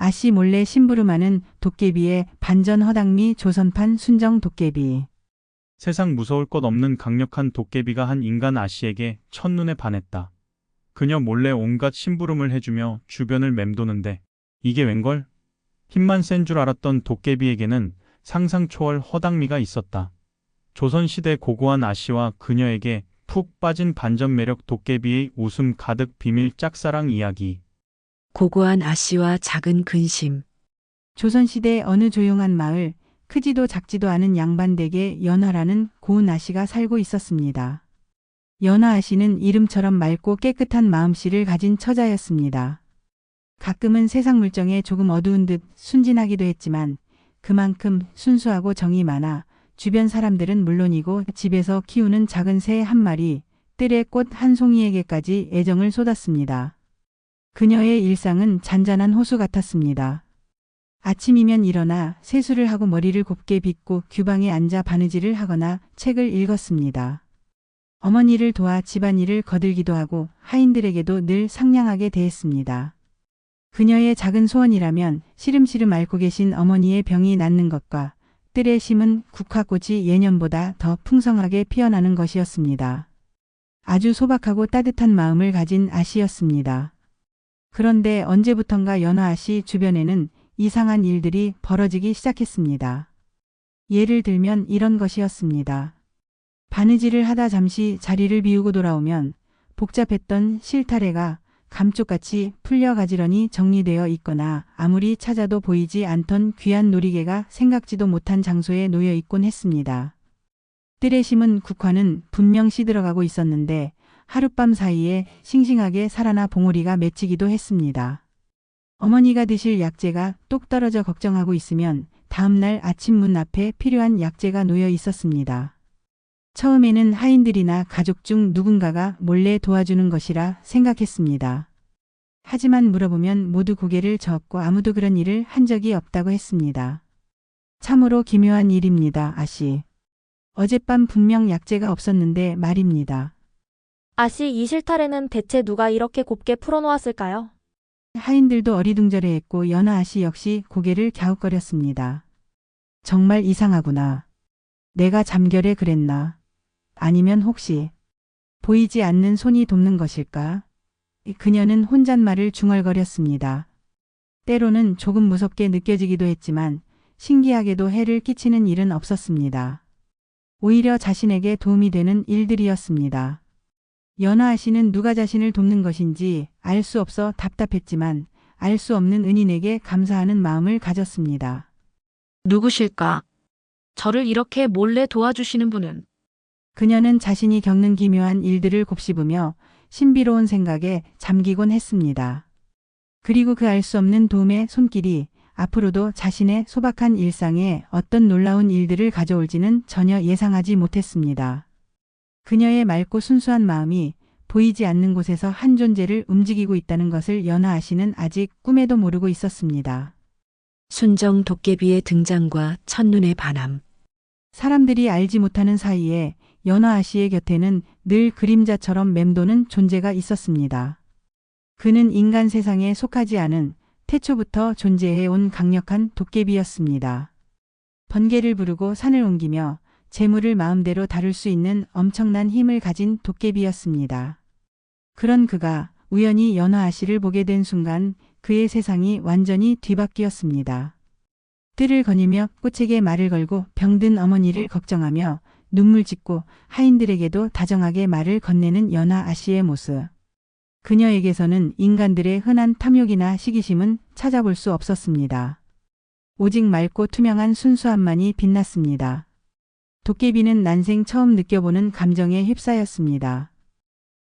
아씨 몰래 심부름하는 도깨비의 반전 허당미 조선판 순정 도깨비. 세상 무서울 것 없는 강력한 도깨비가 한 인간 아씨에게 첫눈에 반했다. 그녀 몰래 온갖 심부름을 해주며 주변을 맴도는데 이게 웬걸? 힘만 센 줄 알았던 도깨비에게는 상상 초월 허당미가 있었다. 조선시대 고고한 아씨와 그녀에게 푹 빠진 반전 매력 도깨비의 웃음 가득 비밀 짝사랑 이야기. 고고한 아씨와 작은 근심. 조선시대 어느 조용한 마을, 크지도 작지도 않은 양반댁에 연화라는 고운 아씨가 살고 있었습니다. 연화 아씨는 이름처럼 맑고 깨끗한 마음씨를 가진 처자였습니다. 가끔은 세상 물정에 조금 어두운 듯 순진하기도 했지만 그만큼 순수하고 정이 많아 주변 사람들은 물론이고 집에서 키우는 작은 새 한 마리, 뜰의 꽃 한 송이에게까지 애정을 쏟았습니다. 그녀의 일상은 잔잔한 호수 같았습니다. 아침이면 일어나 세수를 하고 머리를 곱게 빗고 규방에 앉아 바느질을 하거나 책을 읽었습니다. 어머니를 도와 집안일을 거들기도 하고 하인들에게도 늘 상냥하게 대했습니다. 그녀의 작은 소원이라면 시름시름 앓고 계신 어머니의 병이 낫는 것과 뜰에 심은 국화꽃이 예년보다 더 풍성하게 피어나는 것이었습니다. 아주 소박하고 따뜻한 마음을 가진 아씨였습니다. 그런데 언제부턴가 연화 아씨 주변에는 이상한 일들이 벌어지기 시작했습니다. 예를 들면 이런 것이었습니다. 바느질을 하다 잠시 자리를 비우고 돌아오면 복잡했던 실타래가 감쪽같이 풀려 가지런히 정리되어 있거나 아무리 찾아도 보이지 않던 귀한 놀이개가 생각지도 못한 장소에 놓여 있곤 했습니다. 뜰에 심은 국화는 분명 시들어가고 있었는데 하룻밤 사이에 싱싱하게 살아나 봉오리가 맺히기도 했습니다. 어머니가 드실 약재가 똑 떨어져 걱정하고 있으면 다음날 아침 문 앞에 필요한 약재가 놓여 있었습니다. 처음에는 하인들이나 가족 중 누군가가 몰래 도와주는 것이라 생각했습니다. 하지만 물어보면 모두 고개를 저었고 아무도 그런 일을 한 적이 없다고 했습니다. 참으로 기묘한 일입니다, 아씨. 어젯밤 분명 약재가 없었는데 말입니다. 아씨, 이 실타래는 대체 누가 이렇게 곱게 풀어놓았을까요? 하인들도 어리둥절해했고 연화 아씨 역시 고개를 갸웃거렸습니다. 정말 이상하구나. 내가 잠결에 그랬나? 아니면 혹시 보이지 않는 손이 돕는 것일까? 그녀는 혼잣말을 중얼거렸습니다. 때로는 조금 무섭게 느껴지기도 했지만 신기하게도 해를 끼치는 일은 없었습니다. 오히려 자신에게 도움이 되는 일들이었습니다. 연화 아씨는 누가 자신을 돕는 것인지 알 수 없어 답답했지만 알 수 없는 은인에게 감사하는 마음을 가졌습니다. 누구실까? 저를 이렇게 몰래 도와주시는 분은? 그녀는 자신이 겪는 기묘한 일들을 곱씹으며 신비로운 생각에 잠기곤 했습니다. 그리고 그 알 수 없는 도움의 손길이 앞으로도 자신의 소박한 일상에 어떤 놀라운 일들을 가져올지는 전혀 예상하지 못했습니다. 그녀의 맑고 순수한 마음이 보이지 않는 곳에서 한 존재를 움직이고 있다는 것을 연화 아씨는 아직 꿈에도 모르고 있었습니다. 순정 도깨비의 등장과 첫눈의 반함. 사람들이 알지 못하는 사이에 연화 아씨의 곁에는 늘 그림자처럼 맴도는 존재가 있었습니다. 그는 인간 세상에 속하지 않은 태초부터 존재해온 강력한 도깨비였습니다. 번개를 부르고 산을 옮기며 재물을 마음대로 다룰 수 있는 엄청난 힘을 가진 도깨비였습니다. 그런 그가 우연히 연화 아씨를 보게 된 순간 그의 세상이 완전히 뒤바뀌었습니다. 뜰을 거니며 꽃에게 말을 걸고 병든 어머니를 걱정하며 눈물 짓고 하인들에게도 다정하게 말을 건네는 연화 아씨의 모습. 그녀에게서는 인간들의 흔한 탐욕이나 시기심은 찾아볼 수 없었습니다. 오직 맑고 투명한 순수함만이 빛났습니다. 도깨비는 난생 처음 느껴보는 감정에 휩싸였습니다.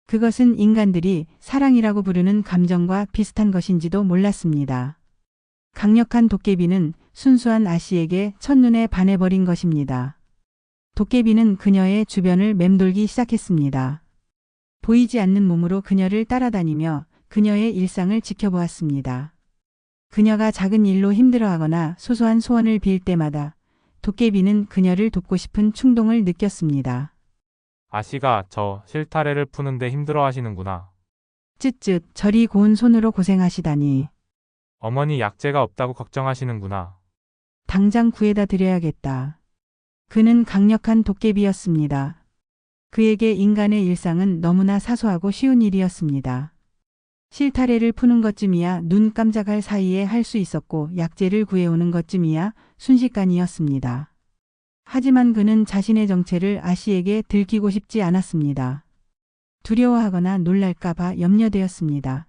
그것은 인간들이 사랑이라고 부르는 감정과 비슷한 것인지도 몰랐습니다. 강력한 도깨비는 순수한 아씨에게 첫눈에 반해버린 것입니다. 도깨비는 그녀의 주변을 맴돌기 시작했습니다. 보이지 않는 몸으로 그녀를 따라다니며 그녀의 일상을 지켜보았습니다. 그녀가 작은 일로 힘들어하거나 소소한 소원을 빌 때마다 도깨비는 그녀를 돕고 싶은 충동을 느꼈습니다. 아씨가 저 실타래를 푸는데 힘들어 하시는구나. 쯧쯧 저리 고운 손으로 고생하시다니. 어머니 약재가 없다고 걱정하시는구나. 당장 구해다 드려야겠다. 그는 강력한 도깨비였습니다. 그에게 인간의 일상은 너무나 사소하고 쉬운 일이었습니다. 실타래를 푸는 것쯤이야 눈 깜짝할 사이에 할 수 있었고 약재를 구해오는 것쯤이야 순식간이었습니다. 하지만 그는 자신의 정체를 아씨에게 들키고 싶지 않았습니다. 두려워하거나 놀랄까봐 염려되었습니다.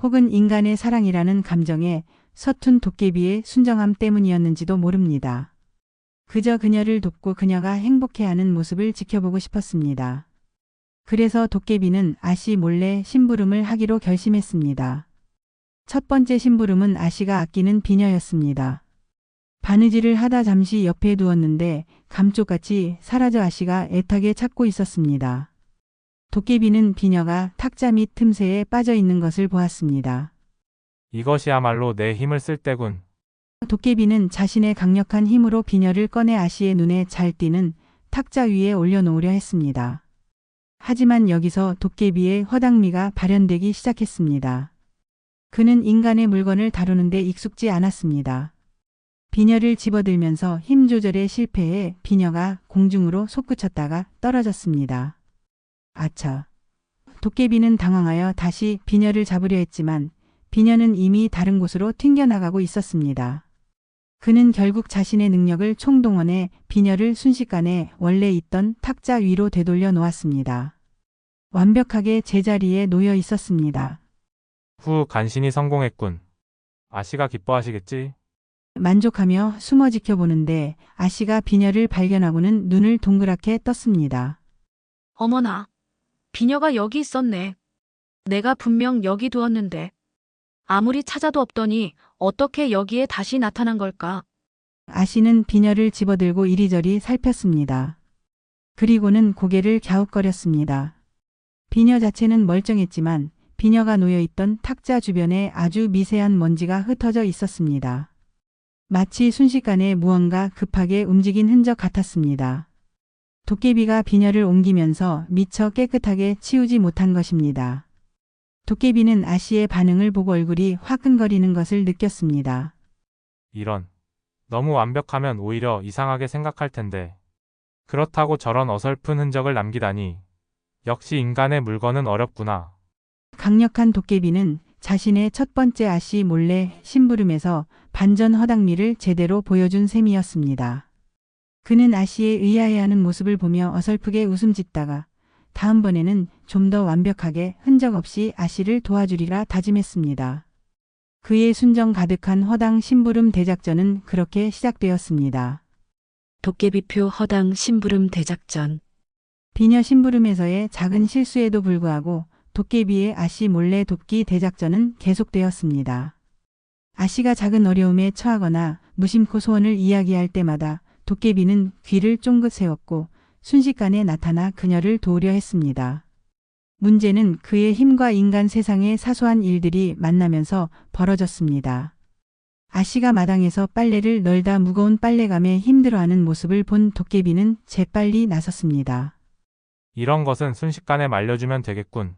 혹은 인간의 사랑이라는 감정에 서툰 도깨비의 순정함 때문이었는지도 모릅니다. 그저 그녀를 돕고 그녀가 행복해하는 모습을 지켜보고 싶었습니다. 그래서 도깨비는 아씨 몰래 심부름을 하기로 결심했습니다. 첫 번째 심부름은 아씨가 아끼는 비녀였습니다. 바느질을 하다 잠시 옆에 두었는데 감쪽같이 사라져 아씨가 애타게 찾고 있었습니다. 도깨비는 비녀가 탁자 밑 틈새에 빠져 있는 것을 보았습니다. 이것이야말로 내 힘을 쓸 때군. 도깨비는 자신의 강력한 힘으로 비녀를 꺼내 아씨의 눈에 잘 띄는 탁자 위에 올려놓으려 했습니다. 하지만 여기서 도깨비의 허당미가 발현되기 시작했습니다. 그는 인간의 물건을 다루는데 익숙지 않았습니다. 비녀를 집어들면서 힘 조절에 실패해 비녀가 공중으로 솟구쳤다가 떨어졌습니다. 아차. 도깨비는 당황하여 다시 비녀를 잡으려 했지만 비녀는 이미 다른 곳으로 튕겨나가고 있었습니다. 그는 결국 자신의 능력을 총동원해 비녀를 순식간에 원래 있던 탁자 위로 되돌려 놓았습니다. 완벽하게 제자리에 놓여 있었습니다. 후 간신히 성공했군. 아씨가 기뻐하시겠지? 만족하며 숨어 지켜보는데 아씨가 비녀를 발견하고는 눈을 동그랗게 떴습니다. 어머나, 비녀가 여기 있었네. 내가 분명 여기 두었는데. 아무리 찾아도 없더니 어떻게 여기에 다시 나타난 걸까? 아씨는 비녀를 집어들고 이리저리 살폈습니다. 그리고는 고개를 갸웃거렸습니다. 비녀 자체는 멀쩡했지만 비녀가 놓여있던 탁자 주변에 아주 미세한 먼지가 흩어져 있었습니다. 마치 순식간에 무언가 급하게 움직인 흔적 같았습니다. 도깨비가 비녀를 옮기면서 미처 깨끗하게 치우지 못한 것입니다. 도깨비는 아씨의 반응을 보고 얼굴이 화끈거리는 것을 느꼈습니다. 이런. 너무 완벽하면 오히려 이상하게 생각할 텐데. 그렇다고 저런 어설픈 흔적을 남기다니. 역시 인간의 물건은 어렵구나. 강력한 도깨비는 자신의 첫 번째 아씨 몰래 심부름에서 반전 허당미를 제대로 보여준 셈이었습니다. 그는 아씨의 의아해하는 모습을 보며 어설프게 웃음 짓다가 다음번에는 좀 더 완벽하게 흔적 없이 아씨를 도와주리라 다짐했습니다. 그의 순정 가득한 허당 심부름 대작전은 그렇게 시작되었습니다. 도깨비표 허당 심부름 대작전. 비녀 심부름에서의 작은 실수에도 불구하고 도깨비의 아씨 몰래 돕기 대작전은 계속되었습니다. 아씨가 작은 어려움에 처하거나 무심코 소원을 이야기할 때마다 도깨비는 귀를 쫑긋 세웠고 순식간에 나타나 그녀를 도우려 했습니다. 문제는 그의 힘과 인간 세상의 사소한 일들이 만나면서 벌어졌습니다. 아씨가 마당에서 빨래를 널다 무거운 빨래감에 힘들어하는 모습을 본 도깨비는 재빨리 나섰습니다. 이런 것은 순식간에 말려주면 되겠군.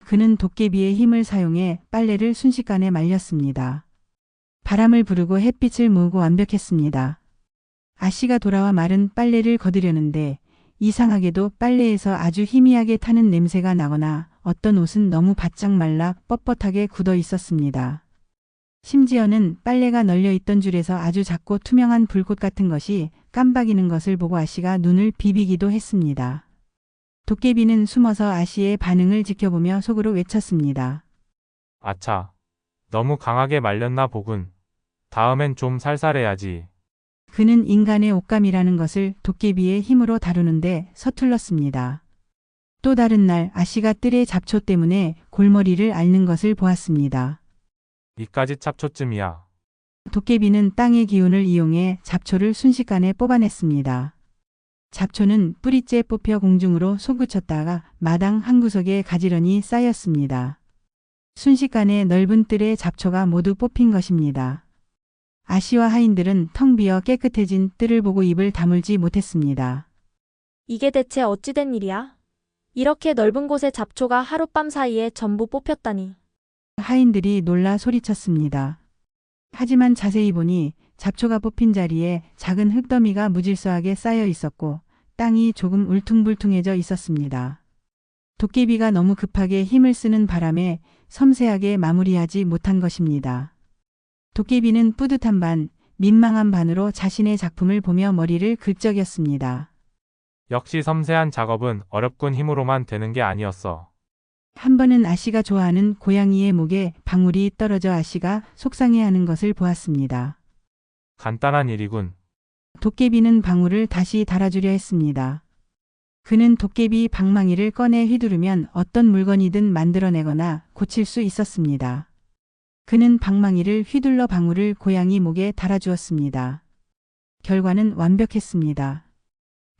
그는 도깨비의 힘을 사용해 빨래를 순식간에 말렸습니다. 바람을 부르고 햇빛을 모으고 완벽했습니다. 아씨가 돌아와 마른 빨래를 거두려는데 이상하게도 빨래에서 아주 희미하게 타는 냄새가 나거나 어떤 옷은 너무 바짝 말라 뻣뻣하게 굳어 있었습니다. 심지어는 빨래가 널려 있던 줄에서 아주 작고 투명한 불꽃 같은 것이 깜박이는 것을 보고 아씨가 눈을 비비기도 했습니다. 도깨비는 숨어서 아씨의 반응을 지켜보며 속으로 외쳤습니다. 아차. 너무 강하게 말렸나 보군. 다음엔 좀 살살해야지. 그는 인간의 옷감이라는 것을 도깨비의 힘으로 다루는데 서툴렀습니다. 또 다른 날 아씨가 뜰의 잡초 때문에 골머리를 앓는 것을 보았습니다. 이까지 잡초쯤이야. 도깨비는 땅의 기운을 이용해 잡초를 순식간에 뽑아냈습니다. 잡초는 뿌리째 뽑혀 공중으로 솟구쳤다가 마당 한 구석에 가지런히 쌓였습니다. 순식간에 넓은 뜰의 잡초가 모두 뽑힌 것입니다. 아씨와 하인들은 텅 비어 깨끗해진 뜰을 보고 입을 다물지 못했습니다. 이게 대체 어찌된 일이야? 이렇게 넓은 곳에 잡초가 하룻밤 사이에 전부 뽑혔다니. 하인들이 놀라 소리쳤습니다. 하지만 자세히 보니 잡초가 뽑힌 자리에 작은 흙더미가 무질서하게 쌓여 있었고 땅이 조금 울퉁불퉁해져 있었습니다. 도깨비가 너무 급하게 힘을 쓰는 바람에 섬세하게 마무리하지 못한 것입니다. 도깨비는 뿌듯한 반, 민망한 반으로 자신의 작품을 보며 머리를 긁적였습니다. 역시 섬세한 작업은 어렵군 힘으로만 되는 게 아니었어. 한 번은 아씨가 좋아하는 고양이의 목에 방울이 떨어져 아씨가 속상해하는 것을 보았습니다. 간단한 일이군. 도깨비는 방울을 다시 달아주려 했습니다. 그는 도깨비 방망이를 꺼내 휘두르면 어떤 물건이든 만들어내거나 고칠 수 있었습니다. 그는 방망이를 휘둘러 방울을 고양이 목에 달아주었습니다. 결과는 완벽했습니다.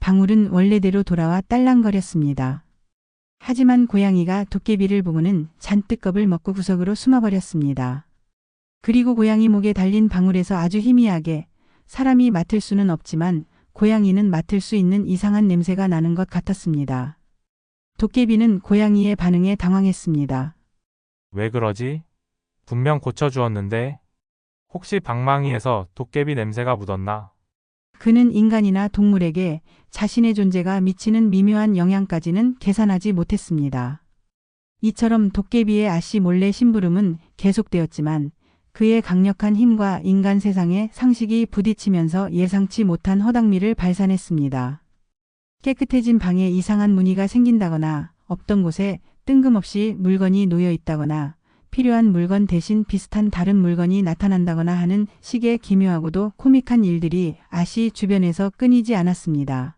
방울은 원래대로 돌아와 딸랑거렸습니다. 하지만 고양이가 도깨비를 보고는 잔뜩 겁을 먹고 구석으로 숨어버렸습니다. 그리고 고양이 목에 달린 방울에서 아주 희미하게 사람이 맡을 수는 없지만 고양이는 맡을 수 있는 이상한 냄새가 나는 것 같았습니다. 도깨비는 고양이의 반응에 당황했습니다. 왜 그러지? 분명 고쳐주었는데 혹시 방망이에서 도깨비 냄새가 묻었나? 그는 인간이나 동물에게 자신의 존재가 미치는 미묘한 영향까지는 계산하지 못했습니다. 이처럼 도깨비의 아씨 몰래 심부름은 계속되었지만 그의 강력한 힘과 인간 세상의 상식이 부딪히면서 예상치 못한 허당미를 발산했습니다. 깨끗해진 방에 이상한 무늬가 생긴다거나 없던 곳에 뜬금없이 물건이 놓여 있다거나 필요한 물건 대신 비슷한 다른 물건이 나타난다거나 하는 식의 기묘하고도 코믹한 일들이 아씨 주변에서 끊이지 않았습니다.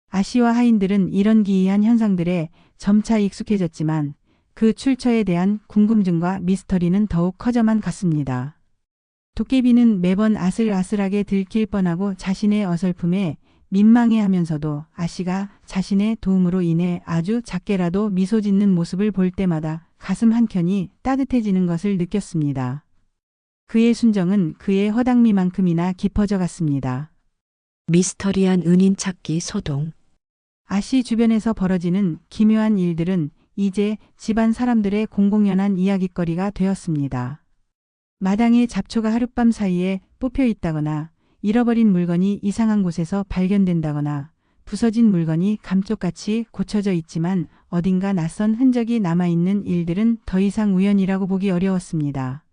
아씨와 하인들은 이런 기이한 현상들에 점차 익숙해졌지만 그 출처에 대한 궁금증과 미스터리는 더욱 커져만 갔습니다. 도깨비는 매번 아슬아슬하게 들킬 뻔하고 자신의 어설픔에 민망해하면서도 아씨가 자신의 도움으로 인해 아주 작게라도 미소 짓는 모습을 볼 때마다 가슴 한켠이 따뜻해지는 것을 느꼈습니다. 그의 순정은 그의 허당미만큼이나 깊어져 갔습니다. 미스터리한 은인 찾기 소동. 아씨 주변에서 벌어지는 기묘한 일들은 이제 집안 사람들의 공공연한 이야깃거리가 되었습니다. 마당에 잡초가 하룻밤 사이에 뽑혀 있다거나 잃어버린 물건이 이상한 곳에서 발견된다거나 부서진 물건이 감쪽같이 고쳐져 있지만 어딘가 낯선 흔적이 남아있는 일들은 더 이상 우연이라고 보기 어려웠습니다.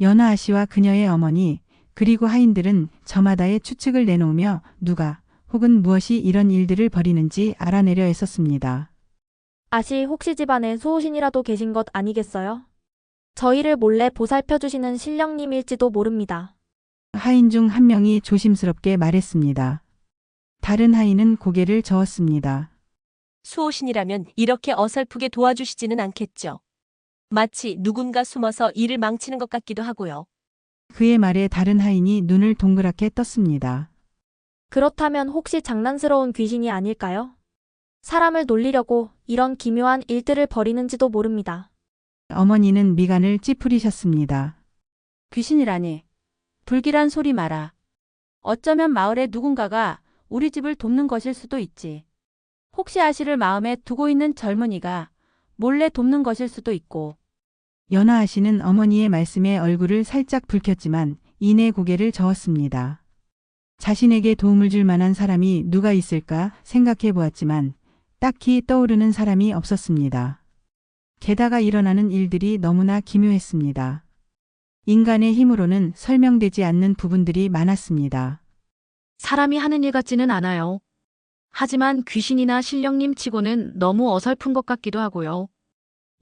연하 아씨와 그녀의 어머니 그리고 하인들은 저마다의 추측을 내놓으며 누가 혹은 무엇이 이런 일들을 벌이는지 알아내려 했었습니다. 아씨 혹시 집안에 소호신이라도 계신 것 아니겠어요? 저희를 몰래 보살펴 주시는 신령님일지도 모릅니다. 하인 중 한 명이 조심스럽게 말했습니다. 다른 하인은 고개를 저었습니다. 수호신이라면 이렇게 어설프게 도와주시지는 않겠죠. 마치 누군가 숨어서 일을 망치는 것 같기도 하고요. 그의 말에 다른 하인이 눈을 동그랗게 떴습니다. 그렇다면 혹시 장난스러운 귀신이 아닐까요? 사람을 놀리려고 이런 기묘한 일들을 벌이는지도 모릅니다. 어머니는 미간을 찌푸리셨습니다. 귀신이라니. 불길한 소리 마라. 어쩌면 마을의 누군가가 우리 집을 돕는 것일 수도 있지. 혹시 아씨를 마음에 두고 있는 젊은이가 몰래 돕는 것일 수도 있고. 연하 아씨는 어머니의 말씀에 얼굴을 살짝 붉혔지만 이내 고개를 저었습니다. 자신에게 도움을 줄 만한 사람이 누가 있을까 생각해 보았지만 딱히 떠오르는 사람이 없었습니다. 게다가 일어나는 일들이 너무나 기묘했습니다. 인간의 힘으로는 설명되지 않는 부분들이 많았습니다. 사람이 하는 일 같지는 않아요. 하지만 귀신이나 신령님 치고는 너무 어설픈 것 같기도 하고요.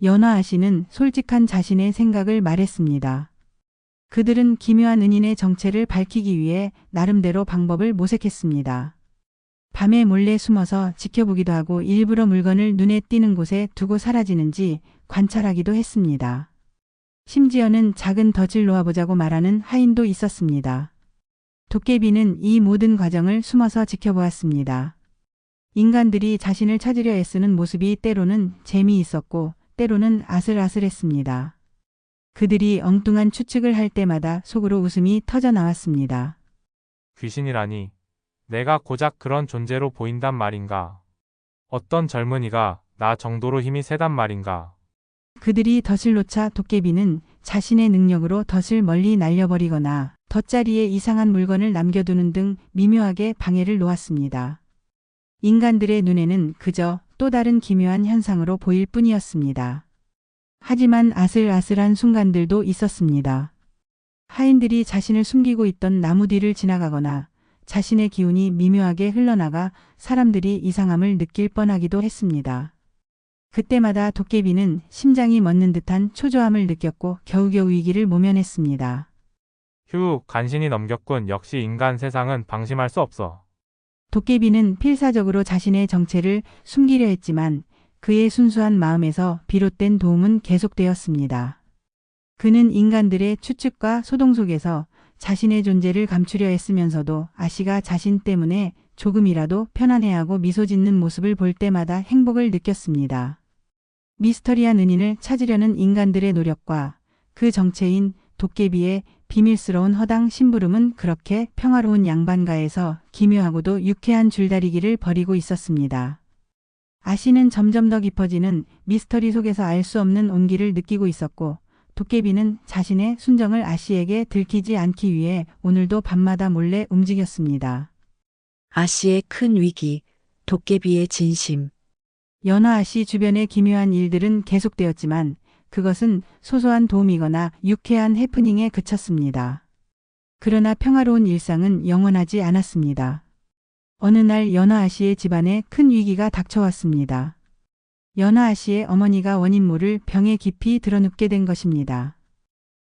연하 아씨는 솔직한 자신의 생각을 말했습니다. 그들은 기묘한 은인의 정체를 밝히기 위해 나름대로 방법을 모색했습니다. 밤에 몰래 숨어서 지켜보기도 하고 일부러 물건을 눈에 띄는 곳에 두고 사라지는지 관찰하기도 했습니다. 심지어는 작은 덫을 놓아보자고 말하는 하인도 있었습니다. 도깨비는 이 모든 과정을 숨어서 지켜보았습니다. 인간들이 자신을 찾으려 애쓰는 모습이 때로는 재미있었고 때로는 아슬아슬했습니다. 그들이 엉뚱한 추측을 할 때마다 속으로 웃음이 터져 나왔습니다. 귀신이라니. 내가 고작 그런 존재로 보인단 말인가? 어떤 젊은이가 나 정도로 힘이 세단 말인가? 그들이 덫을 놓자 도깨비는 자신의 능력으로 덫을 멀리 날려버리거나 덫자리에 이상한 물건을 남겨두는 등 미묘하게 방해를 놓았습니다. 인간들의 눈에는 그저 또 다른 기묘한 현상으로 보일 뿐이었습니다. 하지만 아슬아슬한 순간들도 있었습니다. 하인들이 자신을 숨기고 있던 나무 뒤를 지나가거나 자신의 기운이 미묘하게 흘러나가 사람들이 이상함을 느낄 뻔하기도 했습니다. 그때마다 도깨비는 심장이 멎는 듯한 초조함을 느꼈고 겨우겨우 위기를 모면했습니다. 휴, 간신히 넘겼군. 역시 인간 세상은 방심할 수 없어. 도깨비는 필사적으로 자신의 정체를 숨기려 했지만 그의 순수한 마음에서 비롯된 도움은 계속되었습니다. 그는 인간들의 추측과 소동 속에서 자신의 존재를 감추려 했으면서도 아씨가 자신 때문에 조금이라도 편안해하고 미소 짓는 모습을 볼 때마다 행복을 느꼈습니다. 미스터리한 은인을 찾으려는 인간들의 노력과 그 정체인 도깨비의 비밀스러운 허당 심부름은 그렇게 평화로운 양반가에서 기묘하고도 유쾌한 줄다리기를 벌이고 있었습니다. 아씨는 점점 더 깊어지는 미스터리 속에서 알 수 없는 온기를 느끼고 있었고 도깨비는 자신의 순정을 아씨에게 들키지 않기 위해 오늘도 밤마다 몰래 움직였습니다. 아씨의 큰 위기, 도깨비의 진심. 연화 아씨 주변의 기묘한 일들은 계속되었지만 그것은 소소한 도움이거나 유쾌한 해프닝에 그쳤습니다. 그러나 평화로운 일상은 영원하지 않았습니다. 어느 날 연화 아씨의 집안에 큰 위기가 닥쳐왔습니다. 연화 아씨의 어머니가 원인 모를 병에 깊이 들어눕게 된 것입니다.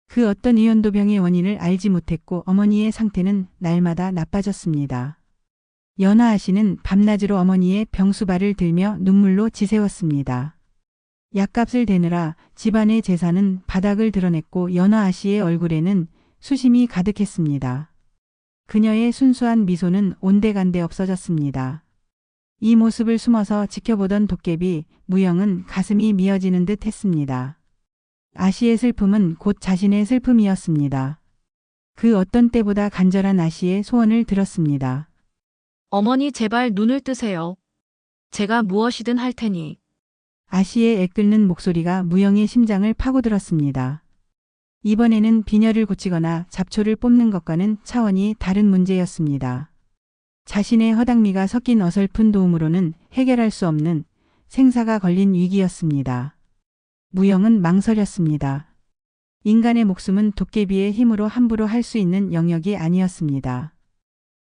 그 어떤 의원도 병의 원인을 알지 못했고 어머니의 상태는 날마다 나빠졌습니다. 연화 아씨는 밤낮으로 어머니의 병수발을 들며 눈물로 지새웠습니다. 약값을 대느라 집안의 재산은 바닥을 드러냈고 연화 아씨의 얼굴에는 수심이 가득했습니다. 그녀의 순수한 미소는 온데간데 없어졌습니다. 이 모습을 숨어서 지켜보던 도깨비 무영은 가슴이 미어지는 듯 했습니다. 아씨의 슬픔은 곧 자신의 슬픔이었습니다. 그 어떤 때보다 간절한 아씨의 소원을 들었습니다. 어머니 제발 눈을 뜨세요. 제가 무엇이든 할 테니. 아씨의 애끓는 목소리가 무영의 심장을 파고들었습니다. 이번에는 빈혈을 고치거나 잡초를 뽑는 것과는 차원이 다른 문제였습니다. 자신의 허당미가 섞인 어설픈 도움으로는 해결할 수 없는 생사가 걸린 위기였습니다. 무영은 망설였습니다. 인간의 목숨은 도깨비의 힘으로 함부로 할 수 있는 영역이 아니었습니다.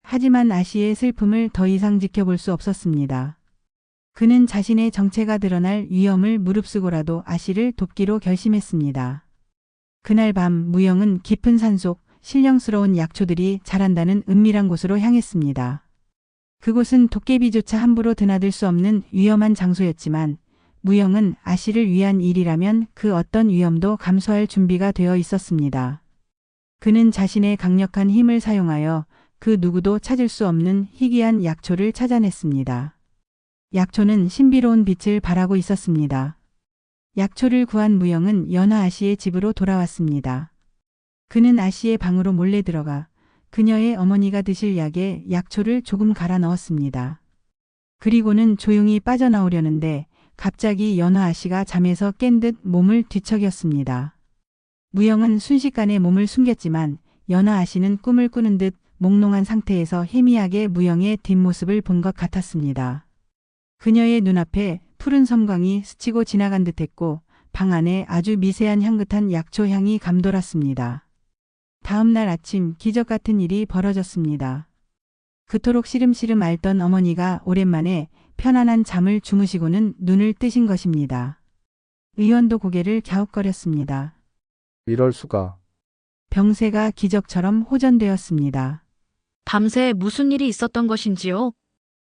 하지만 아씨의 슬픔을 더 이상 지켜볼 수 없었습니다. 그는 자신의 정체가 드러날 위험을 무릅쓰고라도 아씨를 돕기로 결심했습니다. 그날 밤 무영은 깊은 산속 신령스러운 약초들이 자란다는 은밀한 곳으로 향했습니다. 그곳은 도깨비조차 함부로 드나들 수 없는 위험한 장소였지만 무영은 아씨를 위한 일이라면 그 어떤 위험도 감수할 준비가 되어 있었습니다. 그는 자신의 강력한 힘을 사용하여 그 누구도 찾을 수 없는 희귀한 약초를 찾아냈습니다. 약초는 신비로운 빛을 발하고 있었습니다. 약초를 구한 무영은 연화 아씨의 집으로 돌아왔습니다. 그는 아씨의 방으로 몰래 들어가 그녀의 어머니가 드실 약에 약초를 조금 갈아 넣었습니다. 그리고는 조용히 빠져나오려는데 갑자기 연화 아씨가 잠에서 깬 듯 몸을 뒤척였습니다. 무영은 순식간에 몸을 숨겼지만 연화 아씨는 꿈을 꾸는 듯 몽롱한 상태에서 희미하게 무영의 뒷모습을 본 것 같았습니다. 그녀의 눈앞에 푸른 섬광이 스치고 지나간 듯했고 방 안에 아주 미세한 향긋한 약초 향이 감돌았습니다. 다음 날 아침 기적 같은 일이 벌어졌습니다. 그토록 시름시름 앓던 어머니가 오랜만에 편안한 잠을 주무시고는 눈을 뜨신 것입니다. 의원도 고개를 갸웃거렸습니다. 이럴 수가. 병세가 기적처럼 호전되었습니다. 밤새 무슨 일이 있었던 것인지요?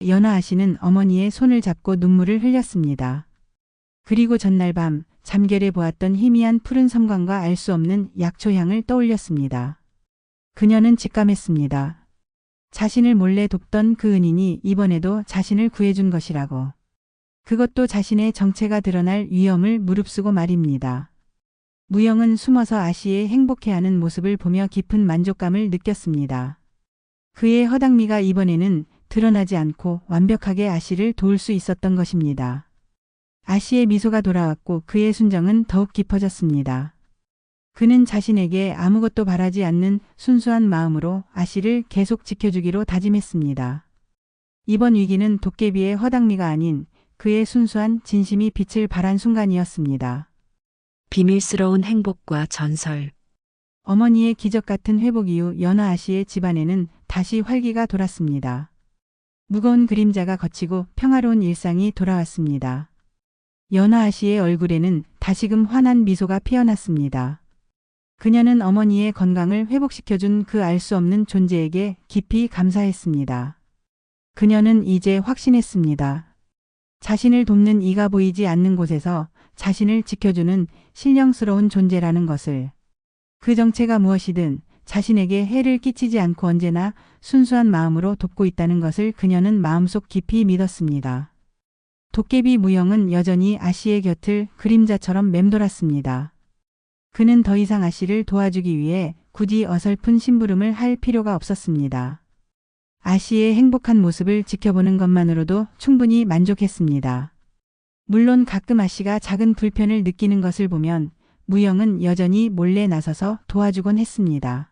연화 아씨는 어머니의 손을 잡고 눈물을 흘렸습니다. 그리고 전날 밤 잠결에 보았던 희미한 푸른 섬광과 알 수 없는 약초향을 떠올렸습니다. 그녀는 직감했습니다. 자신을 몰래 돕던 그 은인이 이번에도 자신을 구해준 것이라고. 그것도 자신의 정체가 드러날 위험을 무릅쓰고 말입니다. 무영은 숨어서 아씨의 행복해하는 모습을 보며 깊은 만족감을 느꼈습니다. 그의 허당미가 이번에는 드러나지 않고 완벽하게 아씨를 도울 수 있었던 것입니다. 아씨의 미소가 돌아왔고 그의 순정은 더욱 깊어졌습니다. 그는 자신에게 아무것도 바라지 않는 순수한 마음으로 아씨를 계속 지켜주기로 다짐했습니다. 이번 위기는 도깨비의 허당미가 아닌 그의 순수한 진심이 빛을 발한 순간이었습니다. 비밀스러운 행복과 전설. 어머니의 기적 같은 회복 이후 연화 아씨의 집안에는 다시 활기가 돌았습니다. 무거운 그림자가 걷히고 평화로운 일상이 돌아왔습니다. 연화 아씨의 얼굴에는 다시금 환한 미소가 피어났습니다. 그녀는 어머니의 건강을 회복시켜준 그 알 수 없는 존재에게 깊이 감사했습니다. 그녀는 이제 확신했습니다. 자신을 돕는 이가 보이지 않는 곳에서 자신을 지켜주는 신령스러운 존재라는 것을. 그 정체가 무엇이든 자신에게 해를 끼치지 않고 언제나 순수한 마음으로 돕고 있다는 것을 그녀는 마음속 깊이 믿었습니다. 도깨비 무영은 여전히 아씨의 곁을 그림자처럼 맴돌았습니다. 그는 더 이상 아씨를 도와주기 위해 굳이 어설픈 심부름을 할 필요가 없었습니다. 아씨의 행복한 모습을 지켜보는 것만으로도 충분히 만족했습니다. 물론 가끔 아씨가 작은 불편을 느끼는 것을 보면 무영은 여전히 몰래 나서서 도와주곤 했습니다.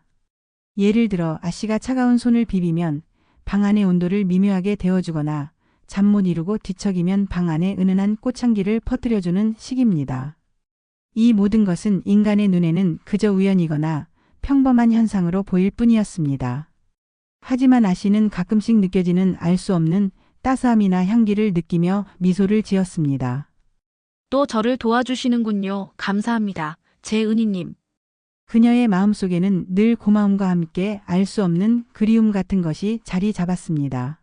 예를 들어 아씨가 차가운 손을 비비면 방 안의 온도를 미묘하게 데워주거나 잠 못 이루고 뒤척이면 방 안에 은은한 꽃향기를 퍼뜨려주는 식입니다. 이 모든 것은 인간의 눈에는 그저 우연이거나 평범한 현상으로 보일 뿐이었습니다. 하지만 아씨는 가끔씩 느껴지는 알 수 없는 따스함이나 향기를 느끼며 미소를 지었습니다. 또 저를 도와주시는군요. 감사합니다. 제 은희님. 그녀의 마음속에는 늘 고마움과 함께 알 수 없는 그리움 같은 것이 자리 잡았습니다.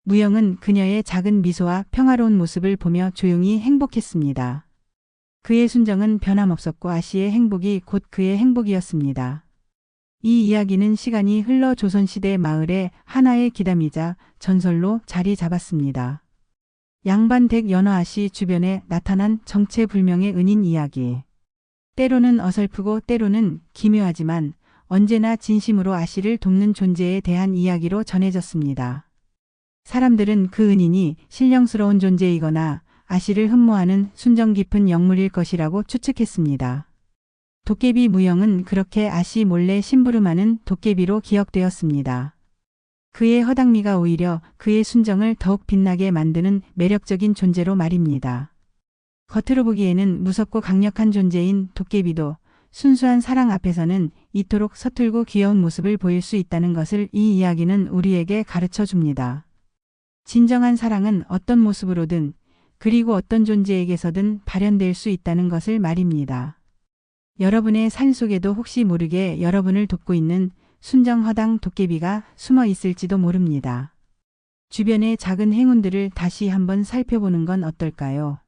무영은 그녀의 작은 미소와 평화로운 모습을 보며 조용히 행복했습니다. 그의 순정은 변함없었고 아씨의 행복이 곧 그의 행복이었습니다. 이 이야기는 시간이 흘러 조선시대 마을의 하나의 기담이자 전설로 자리 잡았습니다. 양반댁 연화 아씨 주변에 나타난 정체불명의 은인 이야기. 때로는 어설프고 때로는 기묘하지만 언제나 진심으로 아씨를 돕는 존재에 대한 이야기로 전해졌습니다. 사람들은 그 은인이 신령스러운 존재이거나 아씨를 흠모하는 순정 깊은 영물일 것이라고 추측했습니다. 도깨비 무영은 그렇게 아씨 몰래 심부름하는 도깨비로 기억되었습니다. 그의 허당미가 오히려 그의 순정을 더욱 빛나게 만드는 매력적인 존재로 말입니다. 겉으로 보기에는 무섭고 강력한 존재인 도깨비도 순수한 사랑 앞에서는 이토록 서툴고 귀여운 모습을 보일 수 있다는 것을 이 이야기는 우리에게 가르쳐 줍니다. 진정한 사랑은 어떤 모습으로든 그리고 어떤 존재에게서든 발현될 수 있다는 것을 말입니다. 여러분의 삶 속에도 혹시 모르게 여러분을 돕고 있는 순정허당 도깨비가 숨어 있을지도 모릅니다. 주변의 작은 행운들을 다시 한번 살펴보는 건 어떨까요?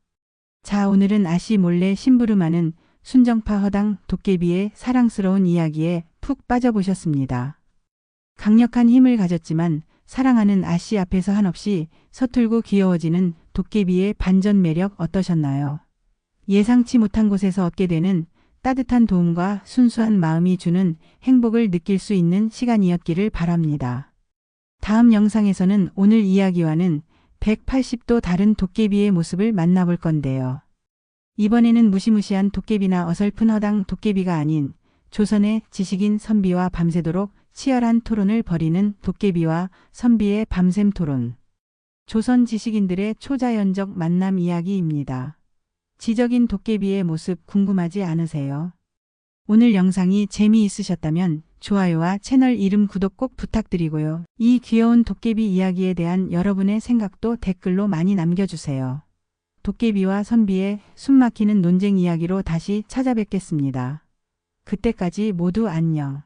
자, 오늘은 아씨 몰래 심부름하는 순정파 허당 도깨비의 사랑스러운 이야기에 푹 빠져보셨습니다. 강력한 힘을 가졌지만 사랑하는 아씨 앞에서 한없이 서툴고 귀여워지는 도깨비의 반전 매력 어떠셨나요? 예상치 못한 곳에서 얻게 되는 따뜻한 도움과 순수한 마음이 주는 행복을 느낄 수 있는 시간이었기를 바랍니다. 다음 영상에서는 오늘 이야기와는 180도 다른 도깨비의 모습을 만나볼 건데요. 이번에는 무시무시한 도깨비나 어설픈 허당 도깨비가 아닌 조선의 지식인 선비와 밤새도록 치열한 토론을 벌이는 도깨비와 선비의 밤샘 토론. 조선 지식인들의 초자연적 만남 이야기입니다. 지적인 도깨비의 모습 궁금하지 않으세요? 오늘 영상이 재미있으셨다면 좋아요와 채널 이름 구독 꼭 부탁드리고요. 이 귀여운 도깨비 이야기에 대한 여러분의 생각도 댓글로 많이 남겨주세요. 도깨비와 선비의 숨막히는 논쟁 이야기로 다시 찾아뵙겠습니다. 그때까지 모두 안녕.